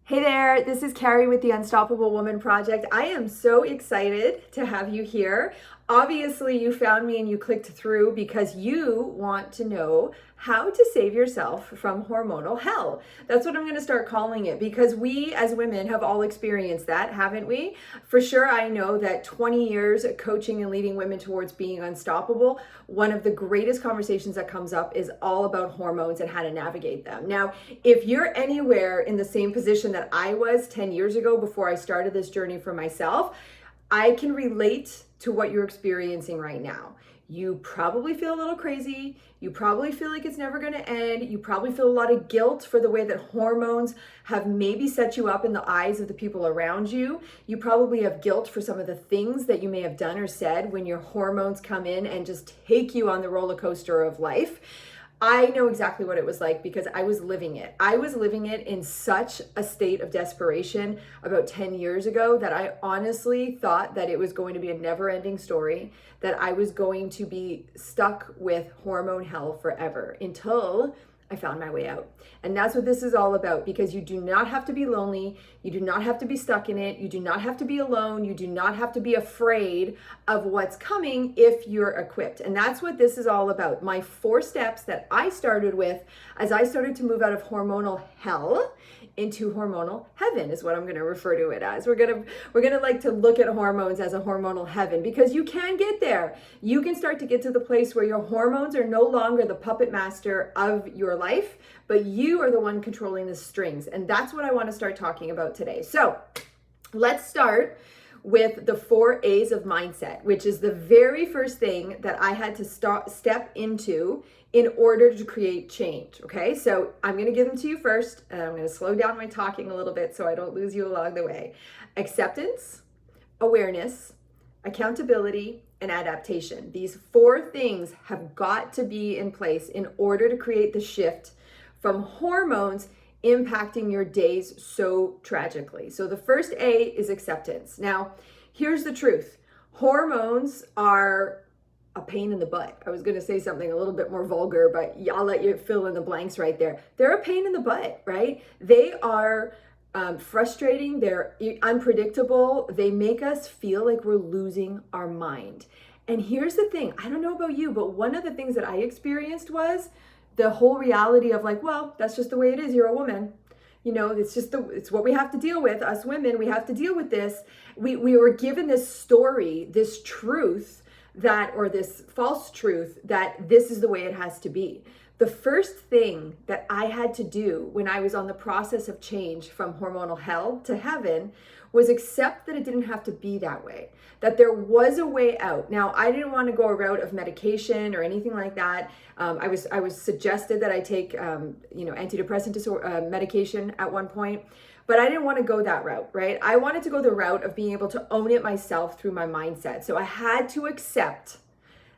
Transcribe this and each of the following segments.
Hey there, this is Carrie with the Unstoppable Woman Project. I am so excited to have you here. Obviously, you found me and you clicked through because you want to know how to save yourself from hormonal hell. That's what I'm going to start calling it, because we as women have all experienced that, haven't we? For sure, I know that 20 years coaching and leading women towards being unstoppable, one of the greatest conversations that comes up is all about hormones and how to navigate them. Now, if you're anywhere in the same position that I was 10 years ago before I started this journey for myself, I can relate to what you're experiencing right now. You probably feel a little crazy. You probably feel like it's never going to end. You probably feel a lot of guilt for the way that hormones have maybe set you up in the eyes of the people around you. You probably have guilt for some of the things that you may have done or said when your hormones come in and just take you on the roller coaster of life. I know exactly what it was like because I was living it. I was living it in such a state of desperation about 10 years ago that I honestly thought that it was going to be a never-ending story, that I was going to be stuck with hormone hell forever until I found my way out. And that's what this is all about, because you do not have to be lonely. You do not have to be stuck in it. You do not have to be alone. You do not have to be afraid of what's coming if you're equipped. And that's what this is all about. My 4 steps that I started with as I started to move out of hormonal hell into hormonal heaven is what I'm going to refer to it as. We're going to like to look at hormones as a hormonal heaven, because you can get there. You can start to get to the place where your hormones are no longer the puppet master of your life, but you are the one controlling the strings. And that's what I want to start talking about today. So let's start with the 4 A's of mindset, which is the very first thing that I had to step into in order to create change. Okay, so I'm going to give them to you first, and I'm going to slow down my talking a little bit so I don't lose you along the way. Acceptance, awareness, accountability, and adaptation. These 4 things have got to be in place in order to create the shift from hormones impacting your days so tragically. So the first A is acceptance. Now, here's the truth. Hormones are a pain in the butt. I was going to say something a little bit more vulgar, but I'll let you fill in the blanks right there. They're a pain in the butt, right? They are frustrating. They're unpredictable. They make us feel like we're losing our mind. And here's the thing. I don't know about you, but one of the things that I experienced was the whole reality of like, well, that's just the way it is. You're a woman. You know, it's what we have to deal with. Us women, we have to deal with this. We were given this story, this truth or this false truth that this is the way it has to be. The first thing that I had to do when I was on the process of change from hormonal hell to heaven was accept that it didn't have to be that way, that there was a way out. Now, I didn't want to go a route of medication or anything like that. I was suggested that I take antidepressant medication at one point, but I didn't want to go that route, right? I wanted to go the route of being able to own it myself through my mindset. So I had to accept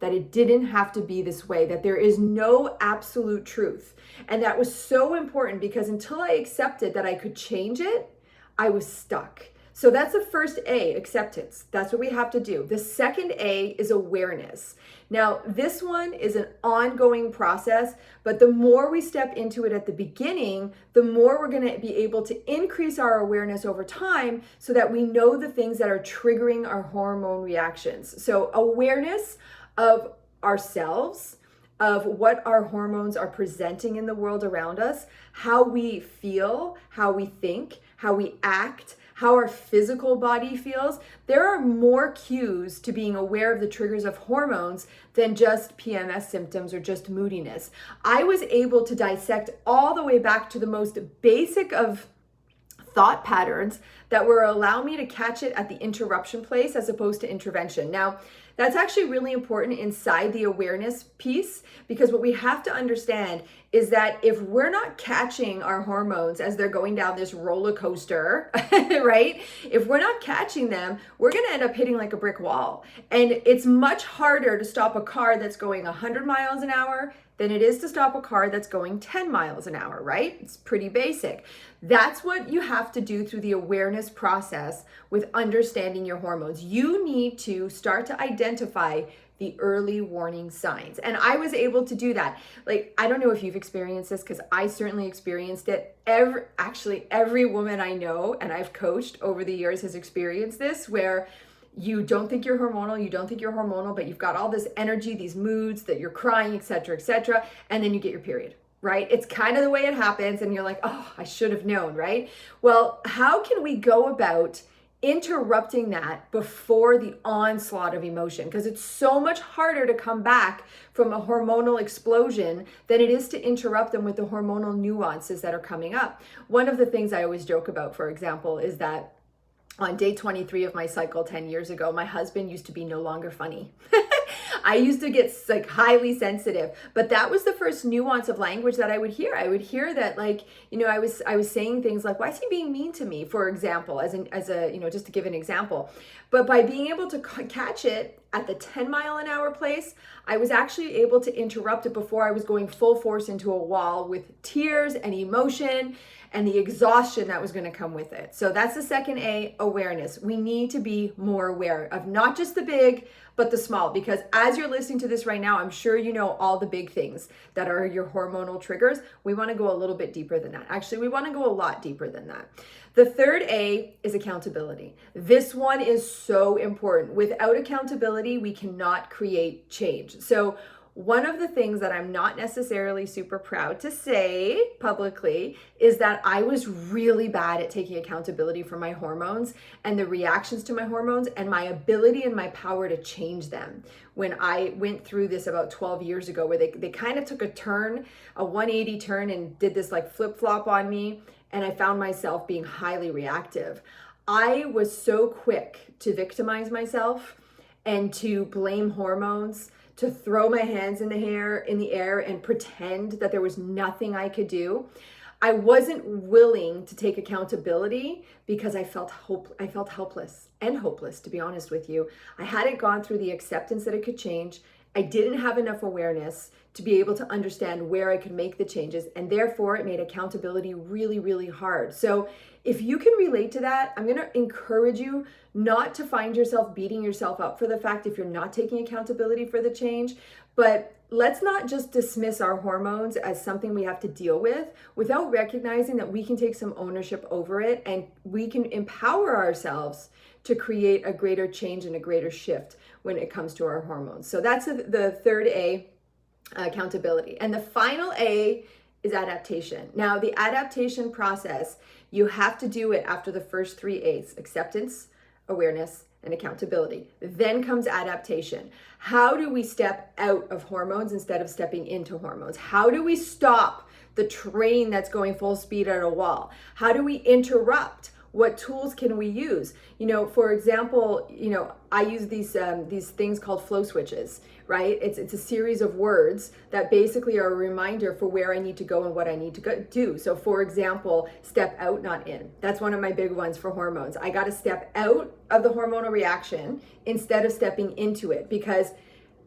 that it didn't have to be this way, that there is no absolute truth. And that was so important, because until I accepted that I could change it, I was stuck. So that's the first A, acceptance. That's what we have to do. The second A is awareness. Now, this one is an ongoing process, but the more we step into it at the beginning, the more we're going to be able to increase our awareness over time so that we know the things that are triggering our hormone reactions. So awareness of ourselves, of what our hormones are presenting in the world around us, how we feel, how we think, how we act, how our physical body feels. There are more cues to being aware of the triggers of hormones than just PMS symptoms or just moodiness. I was able to dissect all the way back to the most basic of thought patterns that were allow me to catch it at the interruption place as opposed to intervention. Now, that's actually really important inside the awareness piece, because what we have to understand is that if we're not catching our hormones as they're going down this roller coaster, right? If we're not catching them, we're going to end up hitting like a brick wall. And it's much harder to stop a car that's going 100 miles an hour than it is to stop a car that's going 10 miles an hour, right? It's pretty basic. That's what you have to do through the awareness process with understanding your hormones. You need to start to identify the early warning signs. And I was able to do that. Like, I don't know if you've experienced this, because I certainly experienced it. Every woman I know and I've coached over the years has experienced this, where you don't think you're hormonal, but you've got all this energy, these moods that you're crying, etc., and then you get your period, right? It's kind of the way it happens, and you're like, oh, I should have known, right? Well, how can we go about interrupting that before the onslaught of emotion? Because it's so much harder to come back from a hormonal explosion than it is to interrupt them with the hormonal nuances that are coming up. One of the things I always joke about, for example, is that on day 23 of my cycle 10 years ago, my husband used to be no longer funny. I used to get like highly sensitive, but that was the first nuance of language that I would hear. I would hear that, like, you know, I was saying things like, why is he being mean to me, for example, as a, you know, just to give an example. But by being able to catch it at the 10-mile-an-hour place, I was actually able to interrupt it before I was going full force into a wall with tears and emotion and the exhaustion that was going to come with it. So that's the second A, awareness. We need to be more aware of not just the big, but the small, because as you're listening to this right now, I'm sure you know all the big things that are your hormonal triggers. We want to go a little bit deeper than that. Actually, we want to go a lot deeper than that. The third A is accountability. This one is so important. Without accountability, we cannot create change. So one of the things that I'm not necessarily super proud to say publicly is that I was really bad at taking accountability for my hormones and the reactions to my hormones and my ability and my power to change them. When I went through this about 12 years ago, where they kind of took a turn, a 180 turn, and did this like flip-flop on me, and I found myself being highly reactive. I was so quick to victimize myself and to blame hormones, to throw my hands in the air and pretend that there was nothing I could do. I wasn't willing to take accountability because I felt helpless and hopeless, to be honest with you. I hadn't gone through the acceptance that it could change. I didn't have enough awareness to be able to understand where I could make the changes, and therefore it made accountability really, really hard. So if you can relate to that, I'm going to encourage you not to find yourself beating yourself up for the fact if you're not taking accountability for the change, but let's not just dismiss our hormones as something we have to deal with without recognizing that we can take some ownership over it, and we can empower ourselves to create a greater change and a greater shift when it comes to our hormones. So that's the third A, accountability. And the final A is adaptation. Now, the adaptation process, you have to do it after the first three A's: acceptance, awareness, and accountability. Then comes adaptation. How do we step out of hormones instead of stepping into hormones? How do we stop the train that's going full speed at a wall? How do we interrupt? What tools can we use? You know, for example, you know, I use these things called flow switches, right? It's a series of words that basically are a reminder for where I need to go and what I need to do. So for example, step out, not in. That's one of my big ones for hormones. I got to step out of the hormonal reaction instead of stepping into it, because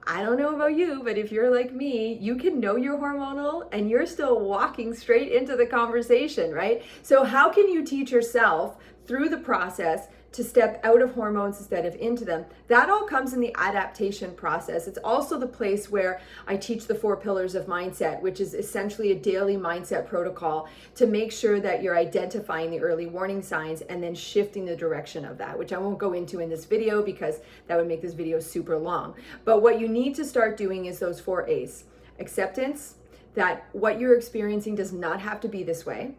I don't know about you, but if you're like me, you can know you're hormonal and you're still walking straight into the conversation, right? So how can you teach yourself through the process to step out of hormones instead of into them? That all comes in the adaptation process. It's also the place where I teach the 4 pillars of mindset, which is essentially a daily mindset protocol to make sure that you're identifying the early warning signs and then shifting the direction of that, which I won't go into in this video because that would make this video super long. But what you need to start doing is those 4 A's. Acceptance, that what you're experiencing does not have to be this way.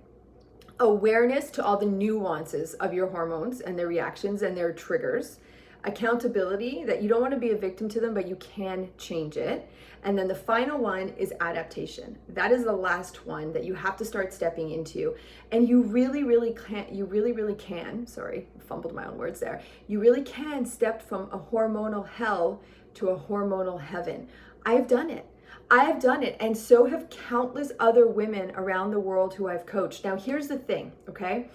Awareness to all the nuances of your hormones and their reactions and their triggers. Accountability, that you don't want to be a victim to them, but you can change it. And then the final one is adaptation. That is the last one that you have to start stepping into. And you really can, sorry, fumbled my own words there. You really can step from a hormonal hell to a hormonal heaven. I've done it. And so have countless other women around the world who I've coached. Now, here's the thing, okay?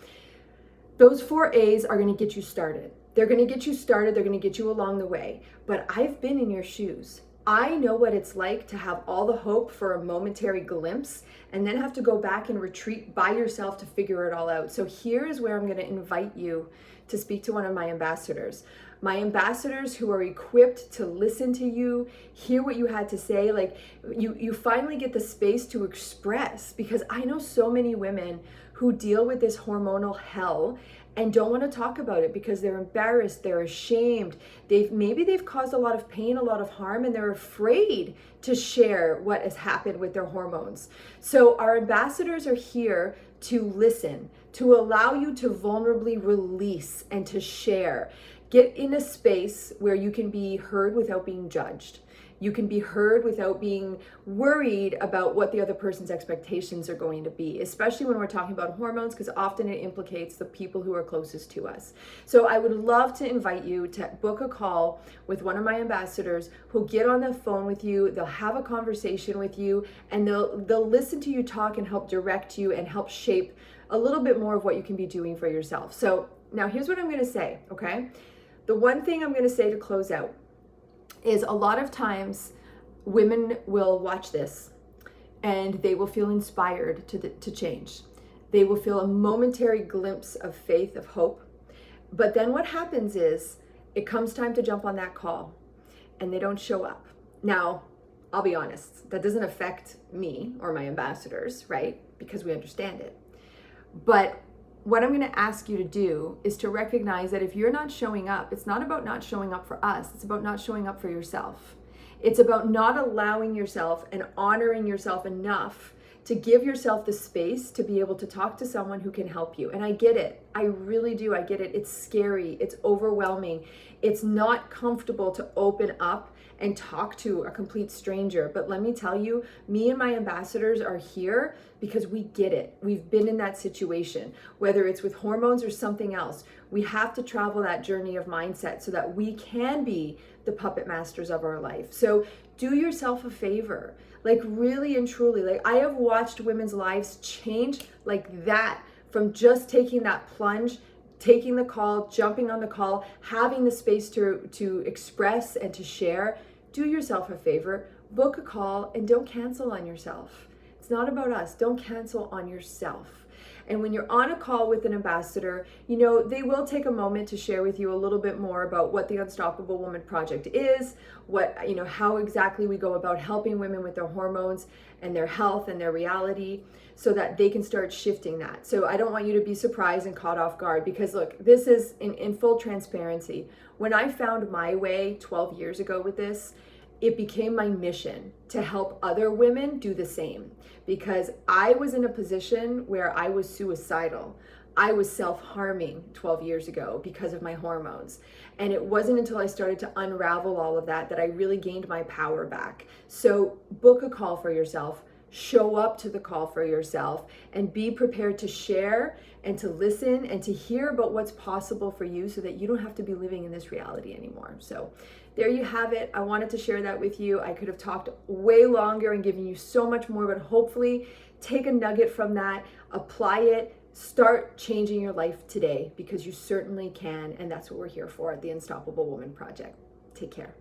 Those 4 A's are going to get you started. They're going to get you started. They're going to get you along the way. But I've been in your shoes. I know what it's like to have all the hope for a momentary glimpse and then have to go back and retreat by yourself to figure it all out. So here is where I'm going to invite you to speak to one of my ambassadors. my ambassadors who are equipped to listen to you, hear what you had to say. Like you finally get the space to express, because I know so many women who deal with this hormonal hell and don't want to talk about it because they're embarrassed, they're ashamed. Maybe they've caused a lot of pain, a lot of harm, and they're afraid to share what has happened with their hormones. So our ambassadors are here to listen, to allow you to vulnerably release and to share. Get in a space where you can be heard without being judged. You can be heard without being worried about what the other person's expectations are going to be, especially when we're talking about hormones, because often it implicates the people who are closest to us. So I would love to invite you to book a call with one of my ambassadors who'll get on the phone with you, they'll have a conversation with you, and they'll listen to you talk and help direct you and help shape a little bit more of what you can be doing for yourself. So now here's what I'm going to say, okay? The one thing I'm going to say to close out is a lot of times women will watch this and they will feel inspired to change. They will feel a momentary glimpse of faith, of hope. But then what happens is it comes time to jump on that call and they don't show up. Now, I'll be honest, that doesn't affect me or my ambassadors, right? Because we understand it. But what I'm going to ask you to do is to recognize that if you're not showing up, it's not about not showing up for us. It's about not showing up for yourself. It's about not allowing yourself and honoring yourself enough to give yourself the space to be able to talk to someone who can help you. And I get it. I really do. I get it. It's scary. It's overwhelming. It's not comfortable to open up and talk to a complete stranger. But let me tell you, me and my ambassadors are here because we get it. We've been in that situation, whether it's with hormones or something else. We have to travel that journey of mindset so that we can be the puppet masters of our life. So do yourself a favor, like really and truly. Like I have watched women's lives change like that from just taking that plunge, taking the call, jumping on the call, having the space to express and to share. Do yourself a favor, book a call, and don't cancel on yourself. It's not about us. Don't cancel on yourself. And when you're on a call with an ambassador, they will take a moment to share with you a little bit more about what the Unstoppable Woman Project is, how exactly we go about helping women with their hormones and their health and their reality, so that they can start shifting that. So I don't want you to be surprised and caught off guard, because look, this is in full transparency. When I found my way 12 years ago with this, it became my mission to help other women do the same, because I was in a position where I was suicidal. I was self-harming 12 years ago because of my hormones. And it wasn't until I started to unravel all of that I really gained my power back. So book a call for yourself, show up to the call for yourself, and be prepared to share and to listen and to hear about what's possible for you, so that you don't have to be living in this reality anymore. So there you have it. I wanted to share that with you. I could have talked way longer and given you so much more, but hopefully take a nugget from that, apply it, start changing your life today, because you certainly can. And that's what we're here for at the Unstoppable Woman Project. Take care.